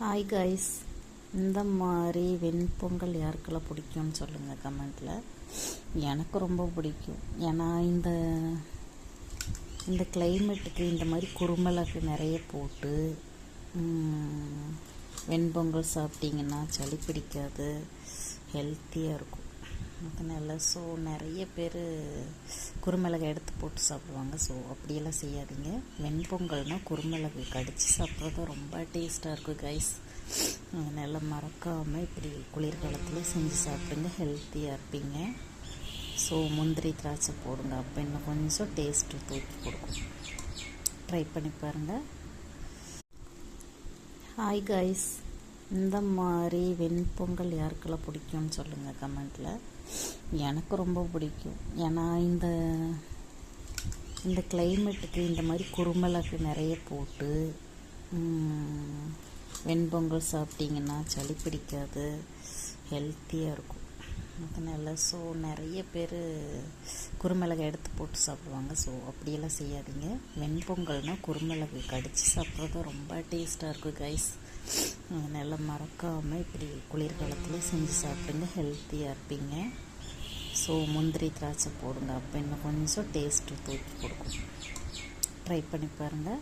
Hi guys, இந்த மாதிரி வெண்பொங்கல் யாருக்கெல்லாம் பிடிக்கும்னு சொல்லுங்கள் கமெண்ட்டில். எனக்கு ரொம்ப பிடிக்கும். ஏன்னா இந்த கிளைமேட்டுக்கு இந்த மாதிரி குறுமிளகு நிறைய போட்டு வெண்பொங்கல் சாப்பிட்டிங்கன்னா சளி பிடிக்காது, ஹெல்த்தியாக இருக்கும். அதனால் நிறைய பேர் குறுமிளகு எடுத்து போட்டு சாப்பிடுவாங்க. அப்படியெல்லாம் செய்யாதீங்க. வெண்பொங்கல்னால் குறுமிளகு கடித்து சாப்பிட்றது ரொம்ப டேஸ்ட்டாக இருக்கும் கைஸ். அதனால் மறக்காமல் இப்படி குளிர்காலத்தில் செஞ்சு சாப்பிடுங்க, ஹெல்த்தியாக இருப்பீங்க. முந்திரி திராட்சை போடுங்க, அப்போ இன்னும் கொஞ்சம் டேஸ்ட்டு தூக்கி கொடுக்கும். ட்ரை பண்ணி பாருங்கள். ஹாய் கைஸ், இந்த மாதிரி வெண்பொங்கல் யாருக்கெல்லாம் பிடிக்கும்னு சொல்லுங்கள் கமெண்ட்டில். எனக்கு ரொம்ப பிடிக்கும். ஏன்னா இந்த கிளைமேட்டுக்கு இந்த மாதிரி குறுமிளகு நிறைய போட்டு வெண்பொங்கல் சாப்பிட்டிங்கன்னா சளி பிடிக்காது, ஹெல்த்தியாக இருக்கும். அதனால் நிறைய பேர் குறுமிளகு எடுத்து போட்டு சாப்பிடுவாங்க. அப்படியெல்லாம் செய்யாதீங்க. வெண்பொங்கல்னால் குறுமிளகு கடித்து சாப்பிட்றது ரொம்ப டேஸ்ட்டாக இருக்கும் கைஸ். அதனால் மறக்காமல் இப்படி குளிர்காலத்தில் செஞ்சு சாப்பிடுங்க, ஹெல்த்தியாக இருப்பீங்க. முந்திரி திராட்சை போடுங்க, அப்போ இன்னும் கொஞ்சம் டேஸ்ட்டு தூக்கி கொடுக்கும். ட்ரை பண்ணி பாருங்கள்.